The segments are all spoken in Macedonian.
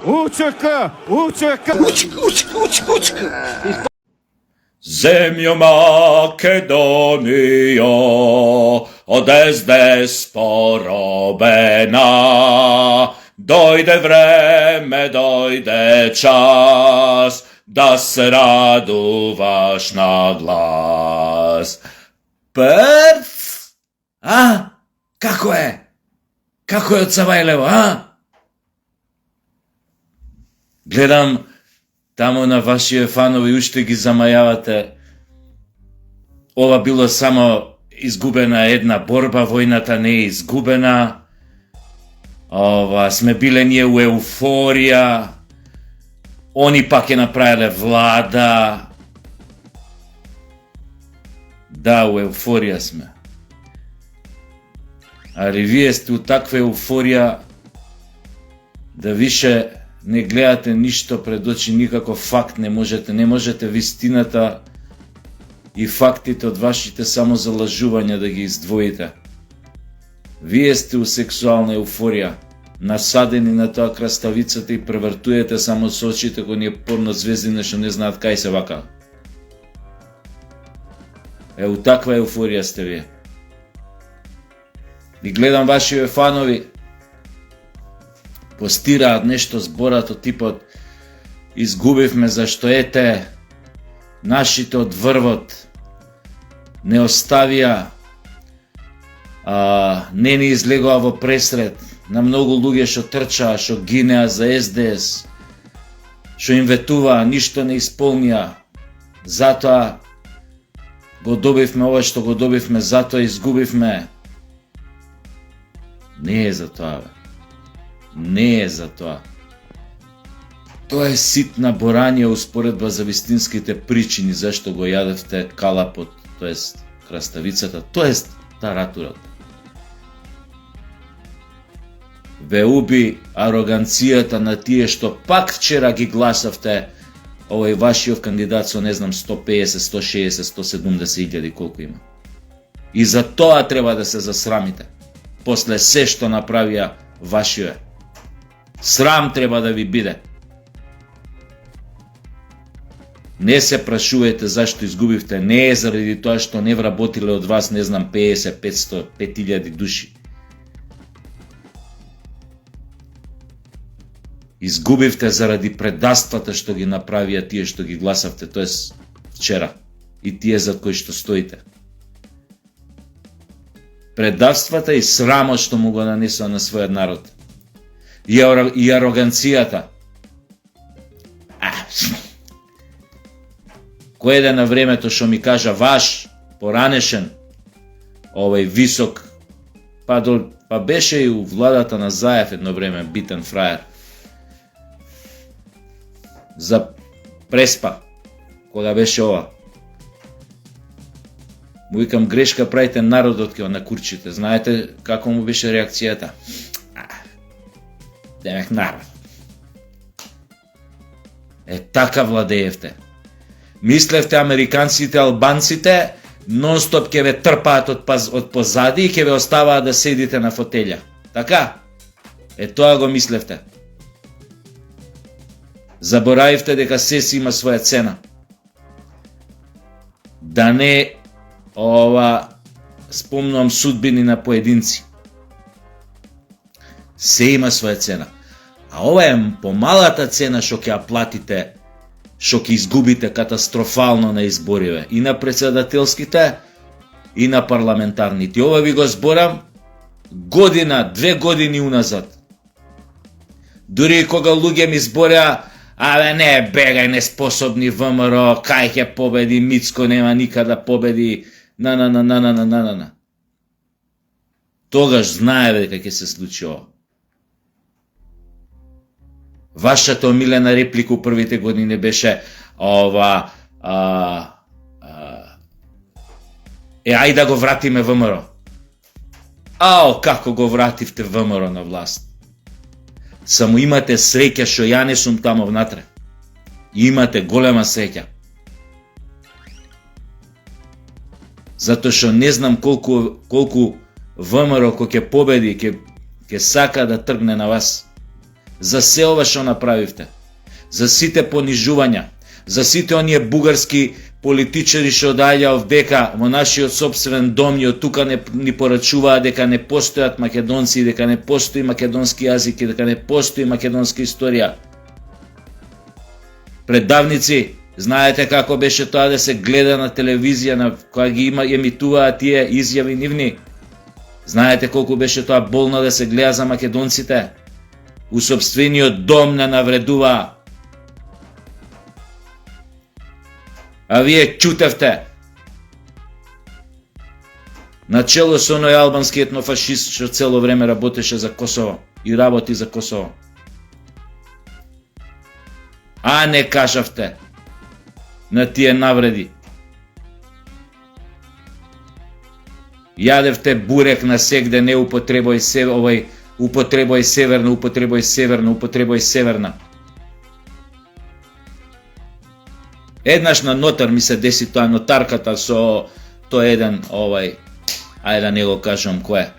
УЧК! УЧК! Zemljo Makedonijo, odezdes porobena, dojde vreme, dojde čas, da se raduvaš na glas. Prc? A? Kako je? Kako je od Savajlevo, a? Gledam tamo na ваши фанови уште ги замајавате. Ова било само изгубена една борба, војната не е изгубена. Сме биле ние у еуфорија. Они пак е направиле влада. Да, у еуфорија сме. Али вие сте у таква еуфорија да више не гледате ништо пред очи, никаков факт не можете вистината и фактите од вашите само залажувања да ги издвоите. Вие сте у сексуална еуфорија, насадени на тоа краставицата и превртуете само со очите кои ние порнозвездина што не знаат кај се вака. У таква еуфорија сте вие. И гледам вашите фанови постираат нешто зборат од типот изгубивме зашто ете нашите од врвот не оставија не ни излегоа во пресред на многу луѓе што трчаа, што гинеа за СДС, што им ветуваа, ништо не исполнија, затоа го добивме ова што го добивме, затоа изгубивме. Не е за тоа, бе. Не е за тоа. Тоа е ситна борање успоредба за вистинските причини зашто го јадевте калапот, тоест краставицата, тоест таратурата. Ве уби ароганцијата на тие што пак вчера ги гласавте овој вашиот кандидат со не знам 150, 160, 170 илјади колку има. И за тоа треба да се засрамите. После се што направија вашиот. Срам треба да ви биде. Не се прашувајте зашто изгубивте, не е заради тоа што не вработиле од вас, не знам, 50, 500, 5000 души. Изгубивте заради предавствата што ги направија тие што ги гласавте, тоест вчера, и тие зад кои што стоите. Предавствата и срамот што му го нанесува на својот народ. И ароганцијата. Кој е на времето што ми кажа ваш, поранешен, овој висок, па беше и у владата на Заев едно време, битен фраер. За Преспа, кога беше ова. Му викам, грешка правите народот ке на курчите. Знаете како му беше реакцијата? Демек народ. Така владеевте. Мислевте американците, албанците нон-стоп ќе ве трпаат од позади и ќе ве оставаат да седите на фотелја. Така? Тоа го мислевте. Заборавивте дека се си има своја цена. Да не спомнувам судбини на поединци. Се има своја цена. А ова е помалата цена што ќе ја платите, што ќе изгубите катастрофално на избориве. И на председателските, и на парламентарните. Ова ви го зборам година, 2 години уназад. Дури кога луѓе ми збореа, не, бегај, неспособни ВМРО, кај ќе победи, Мицко нема никад да победи, на. Тогаш знае дека ќе се случи ова. Вашата омилена реплика у првите години беше ај да го вратиме ВМРО. Како го вративте ВМРО на власт. Само имате среќа што ја не сум тамо внатре. Имате голема среќа. Затоа што не знам колку ВМРО кој ќе победи, ќе сака да тргне на вас. за се ова што направивте, за сите понижувања, за сите оние бугарски политичари што доаѓаат дека во нашиот сопствен дом и од тука ни порачуваат дека не постојат македонци, дека не постои македонски јазик и дека не постои македонска историја. Предавници, знаете како беше тоа да се гледа на телевизија, на кога ги емитуваат тие изјави нивни? Знаете колку беше тоа болно да се гледа за македонците? У сопствениот дом не навредуваа. А вие чутевте. Начело со оној албански етнофашист што цело време работеше за Косово и работи за Косово. А не кажавте на тие навреди. Јадевте бурек на сегде, не употребој се овој, употребој северна, употребој северна, употребој северна. Еднаш на нотар ми се деси тоа, нотарката со тој еден овој, ајде да не го кажам кој е.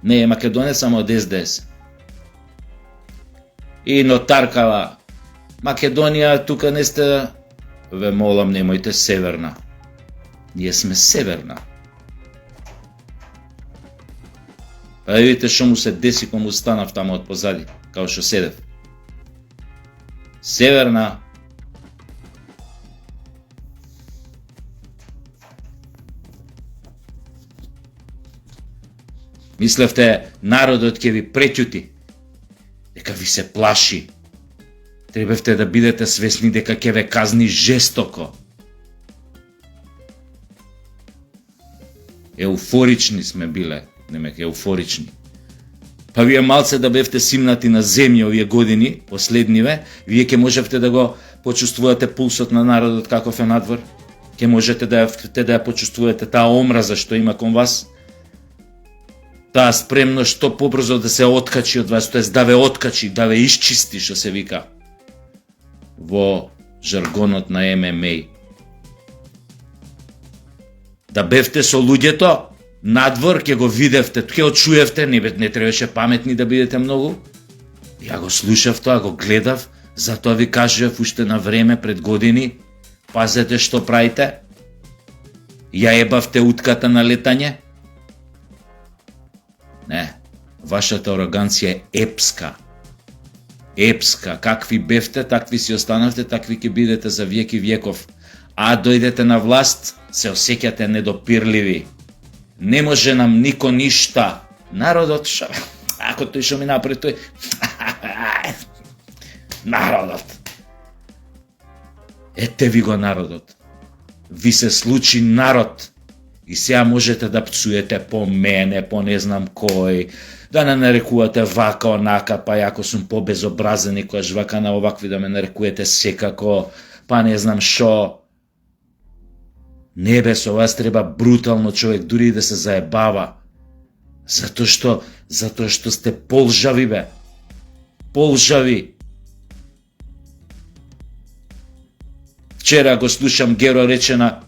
Не е македонец, само од СДС. И нотаркава, Македонија, тука не сте, ве молам, немојте северна. Ние сме северна. Па видите што му се деси кога му станав тамо од позади, као што седев. Северна. Мислевте народот ќе ви преќути, дека ви се плаши. Требевте да бидете свесни дека ќе ве казни жестоко. Еуфорични сме биле, немек еуфорични. Па вие малце да бевте симнати на земја овие години, последниве, вие ќе можевте да го почувствувате пулсот на народот каков е надвор. Ќе можете да ја почувствувате таа омраза што има кон вас. Таа спремност што побрзо да се откачи од вас, тоест да ве откачи, да ве исчисти, што се вика во жаргонот на ММА. Да бевте со луѓето, надвор ќе го видевте, ќе го чуевте, не требаше паметни да бидете многу. Ја го слушав тоа, го гледав, затоа ви кажав уште на време пред години, пазете што правите. Ја ебавте утката на летање. Не, вашата ароганција е епска. Епска, какви бевте, такви си останавте, такви ќе бидете за век и веков. А дојдете на власт, се осеќате недопирливи. Не може нам нико ништа. Народот шо, ако тој шо ми напред тој, народот. Ете ви го народот. Ви се случи народ. И сега можете да пцуете по мене, по не знам кој, да не нарекувате вака, онака, па јако сум побезобразен и којаш вака на овакви да ме нарекувате секако, па не знам шо. Не бе, со вас треба брутално човек, дури и да се заебава. Затоа што сте полжави, бе. Полжави. Вчера го слушам, Геро рече на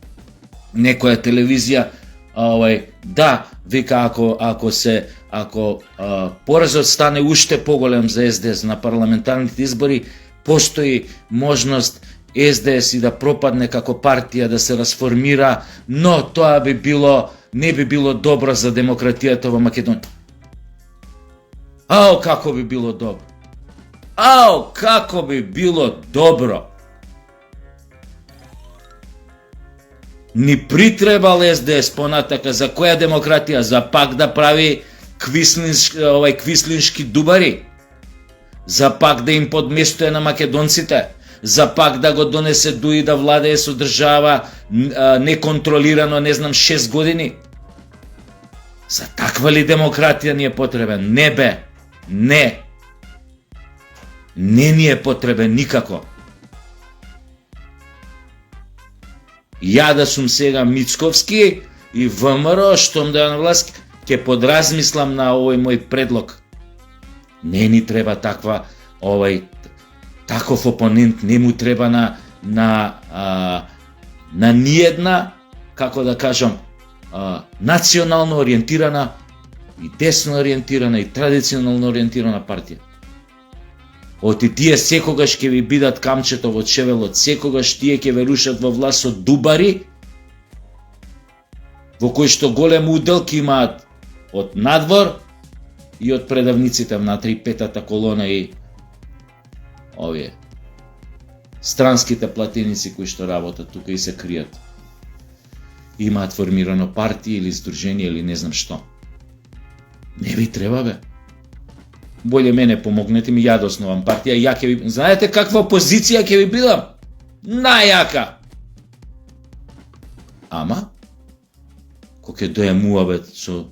некоја телевизија, да, вика, ако поразот стане уште поголем за СДС на парламентарните избори, постои можност СДС и да пропадне како партија, да се расформира, но тоа не би било добро за демократијата во Македонија. Ау, како би било добро. Ау, како би било добро. Ни притребал СДС понатака, за која демократија? За пак да прави квислиншки дубари? За пак да им подместуе на македонците? За пак да го донесе дуи да владее со држава неконтролирано, не знам, 6 години? За таква ли демократија ни е потребен? Не бе, не. Не ни е потребен никако. Ја да сум сега Мицковски и ВМРО, штом да ја на власт, ќе подразмислам на овој мој предлог. Не ни треба таков опонент, не му треба на ниедна, како да кажам, национално ориентирана и десно ориентирана, и традиционално ориентирана партија. Оти тие секогаш ќе ви бидат камчето во чевелот, секогаш тие ќе ве рушат во власт со дубари, во кои што голем удел ќе имаат од надвор и од предавниците внатре, петата колона и овие странските платеници кои што работат тука и се кријат. Имаат формирано партија или здружение или не знам што. Не ви треба, бе. Боле мене помогнете ми, ја да основам партија, ја ќе ви... Знаете каква позиција ќе ви бидам? Најака! Ама, кој ќе доја муабет со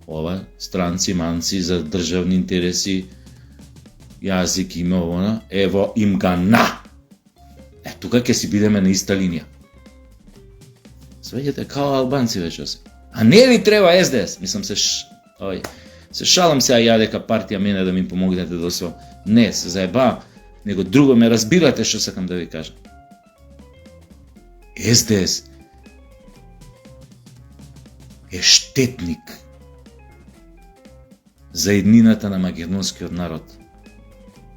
ова, странци, манци, за државни интереси, јазик, име, овона, ево им га на! Тука ќе си бидеме на иста линија. Свеѓате као албанци вече се. А не ви треба СДС? Мислам се шалам сега ја дека партија мене да ми помогнете да освоам. Не, се заебавам. Него друго ме разбирате што сакам да ви кажам. СДС е штетник за еднината на македонскиот народ.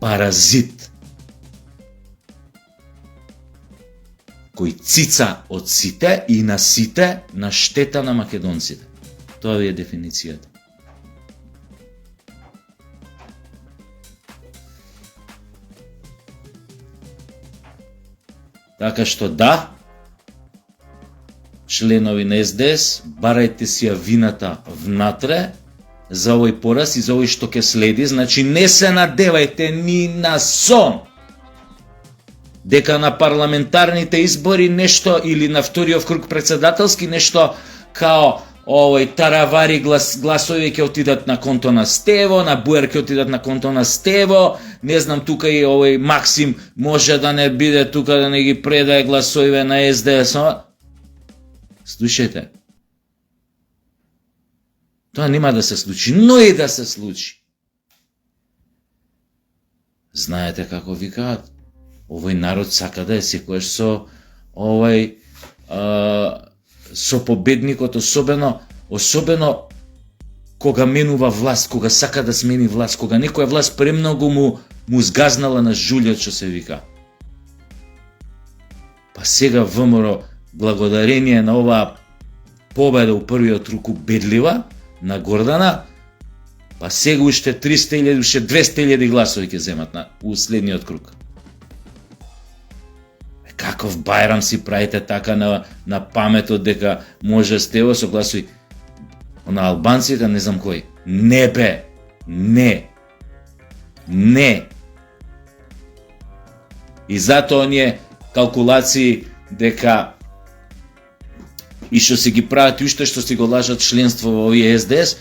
Паразит. Кој цица од сите и на сите на штета на македонците. Тоа ви е дефиницијата. Така што да, членови на СДС, барајте си ја вината внатре за овој пораз и за овој што ќе следи, значи не се надевајте ни на сон дека на парламентарните избори нешто или на вториот круг председателски нешто као овој таравари гласови ќе отидат на конто на Стево, на Буер ќе отидат на конто на Стево, не знам тука и овој Максим може да не биде тука да не ги предае гласовите на СДС. Слушајте. Тоа нема да се случи, но и да се случи. Знаете како викаат? Овој народ сака да е секојаш со овој со победникот, особено кога менува власт, кога сака да смени власт, кога некоја власт премногу му згазнала на жулјот, што се вика. Па сега ВМРО, благодарение на оваа победа у првиот руку бедлива на Гордана, па сега уште 300.000, уште 200.000 гласови ќе земат у следниот круг. Каков бајрам си правите така на паметот дека може Стево со гласови на албанците, не знам кој. Не бе, не. И затоа оние калкулации дека и што си ги прават и уште што си го лажат членство во овие СДС,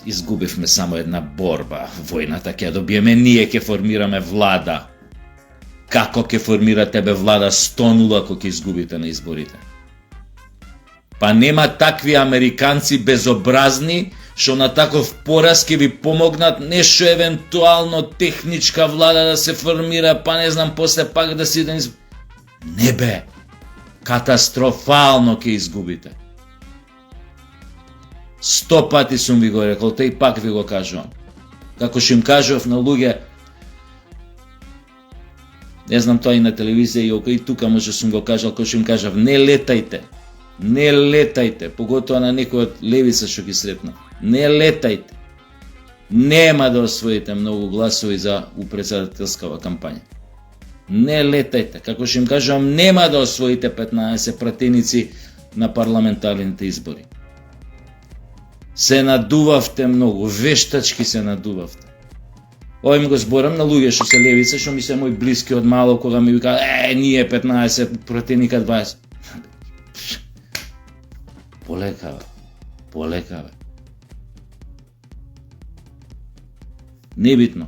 изгубивме само една борба. Војната ќе добиеме, ние ќе формираме влада. Како ќе формира тебе влада 100-0 ако ќе изгубите на изборите? Па нема такви американци безобразни што на таков пораз ќе ви помогнат нешто евентуално техничка влада да се формира, па не знам после пак да си да не бе. Катастрофално ќе изгубите. 100 пати сум ви го рекол, те и пак ви го кажувам. Како што им кажував на луѓе, не знам тоа и на телевизија и тука може сум го кажал, кој што им кажав, не летајте, поготоа на некој од левица што ги сретна. Не летајте. Нема да освоите многу гласови за председателскава кампања. Не летајте. Како што им кажувам, нема да освоите 15 пратеници на парламентарните избори. Се надувавте многу, вештачки се надувавте. Ова им го зборам на луѓе што се левица, што ми се мој блиски од мало, кога ми вика, ние 15, пратеника 20. Полека, бе. Небитно.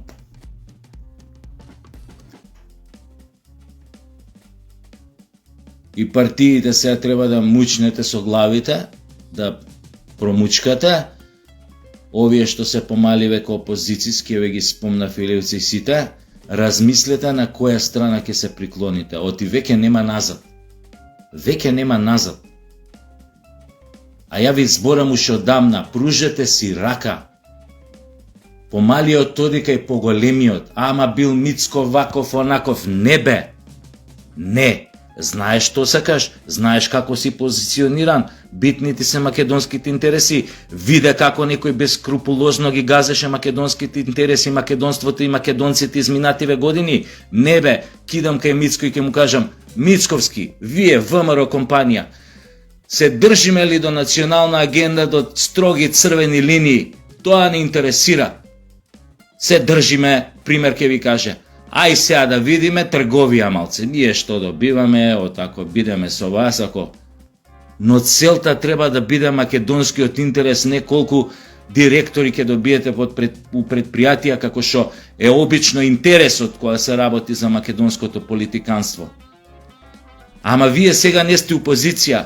И партиите сега треба да мучнете со главите, да промучкате. Овие што се помали веќе опозицијски, ве ги спомна Филевци и сите, размислете на која страна ќе се приклоните. Оти веќе нема назад. А ја ви зборам уште одамна, пружете си рака. Помалиот оди кај поголемиот, ама бил Мицко ваков онаков, не бе. Не. Знаеш што сакаш, знаеш како си позициониран, битни ти се македонските интереси, виде како некој бескрупулозно ги газеше македонските интереси, македонството и македонците изминативе години. Не бе, кидам кај Мицко и ќе му кажам, Мицковски, вие ВМРО компанија, се држиме ли до национална агенда, до строги црвени линии, тоа не интересира. Се држиме, пример ќе ви каже, ај сега да видиме трговија малце, ние што добиваме, ако бидеме со вас, ако... Но целта треба да биде македонскиот интерес, не колку директори ќе добиете у предпријатија, како што е обично интересот кога се работи за македонското политиканство. Ама вие сега не сте у позиција,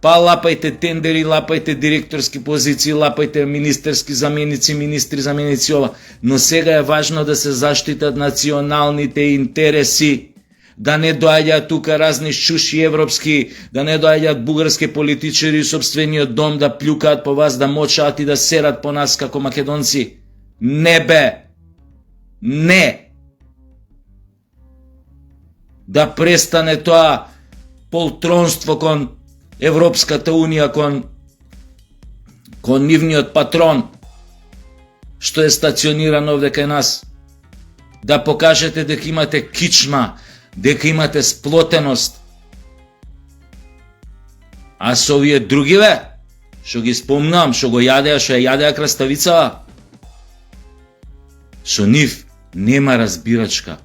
па лапајте тендери, лапајте директорски позиции, лапајте министерски заменици, министри заменици ова, но сега е важно да се заштитат националните интереси, да не доаѓаат тука разни шуши европски, да не доаѓаат бугарски политичари и собствениот дом да плюкаат по вас, да мочаат и да серат по нас како македонци. Не бе! Не! Да престане тоа полтронство кон Европската Унија, кон нивниот патрон, што е стациониран овде кај нас. Да покажете дека имате кичма, дека имате сплотеност. А со овие другиве, што ги спомнам, што го јадеа, што ја јадеа краставицава, со нив нема разбирачка.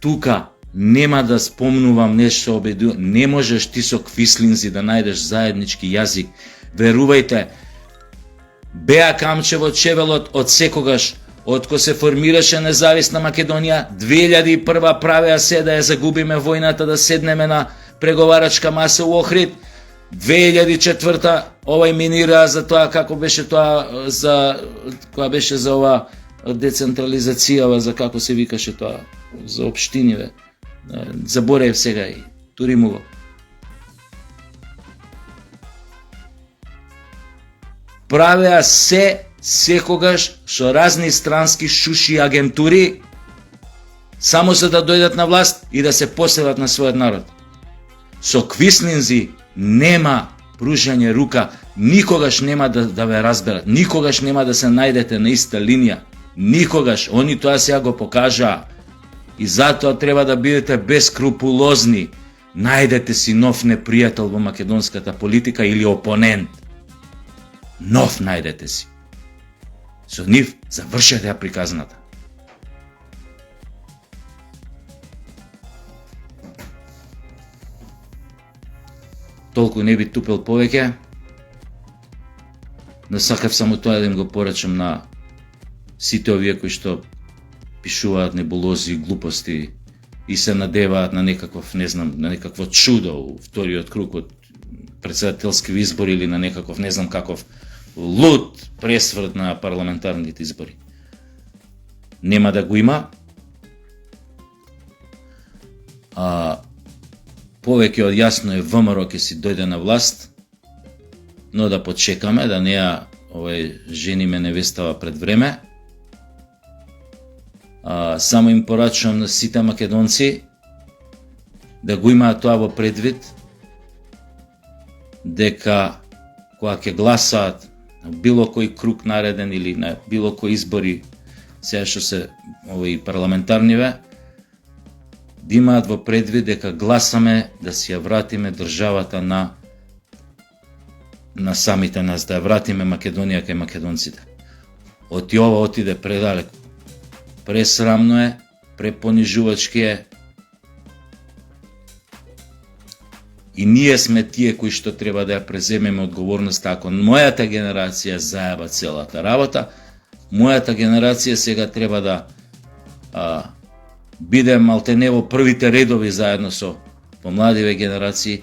Тука нема да спомнувам нешто обиду, не можеш ти со квислинзи да најдеш заеднички јазик. Верувајте, Беа Камчево Чевелот од секогаш, од кога се формираше независна Македонија, 2001 правеа се да ја загубиме војната, да седнеме на преговарачка маса у Охрид. 2004 овај минираа за тоа како беше тоа за која беше за ова децентрализацијава, за како се викаше тоа, за општиниве. Заборев сега и туримо го. Правеа се секогаш со разни странски шуши агентури, само за да дојдат на власт и да се поселат на својот народ. Со квислинзи нема пружање рука, никогаш нема да ве разберат, никогаш нема да се најдете на иста линија, никогаш, они тоа сега го покажаа. И затоа треба да бидете бескрупулозни. Најдете си нов непријател во македонската политика или опонент. Нов најдете си. Со нив завршете ја приказната. Толку не би тупел повеќе. Но сакав само тоа да им го порачам на сите овие кои што пишуваат небулози и глупости и се надеваат на некаков, не знам, на некакво чудо у вториот круг од председателски избори или на некаков, не знам каков, луд пресврт на парламентарните избори. Нема да го има. Повеќе од јасно е ВМРО ќе си дојде на власт, но да почекаме, да не ја жениме невестава пред време. Само им порачувам на сите македонци да го имаат тоа во предвид, дека кога ќе гласаат на било кој круг нареден или на било кои избори, сега што се овои парламентарниве, да имаат во предвид дека гласаме да си ја вратиме државата на самите нас, да ја вратиме Македонија кај македонците. Оти ова отиде предалеку. Пресрамно е, препонижувачки е. И ние сме тие кои што треба да ја преземеме одговорноста. Ако мојата генерација заеба целата работа, мојата генерација сега треба да биде малтене во првите редови заедно со помладиве генерации,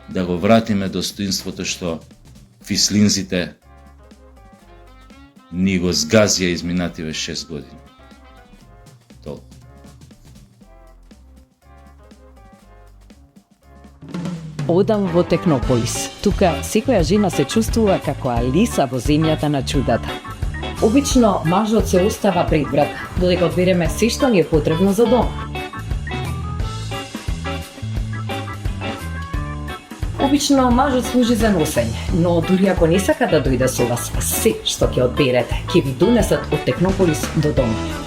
да го вратиме достоинството што фислинзите ни го згазија изминативе 6 години. Толку. Одам во Технополис. Тука секоја жена се чувствува како Алиса во земјата на чудата. Обично мажот се остава пред врата, додека одбереме се што ни е потребно за дом. Обично мажот служи за носење, но дури ако не сака да дојде со вас, се што ќе одберете, ќе ви донесат од Технополис до дома.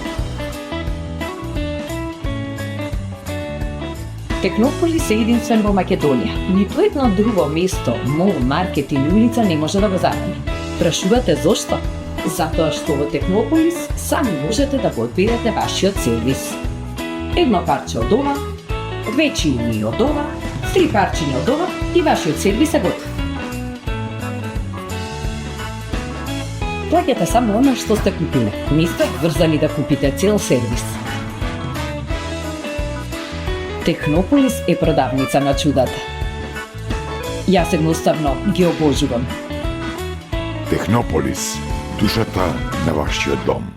Технополис е единствен во Македонија. Ниту едно друго место, мол, маркет или улица не може да го замени. Прашувате зошто? Затоа што во Технополис сами можете да го одберете вашиот сервис. Едно парче од ова, 2 чини од ова, 3 парчиња од ова и вашиот сервис е готов. Плаќате само она што сте купиле. Не сте врзани да купите цел сервис. Технополис е продавница на чудата. Јас едноставно ги обожувам. Технополис, душата на вашиот дом.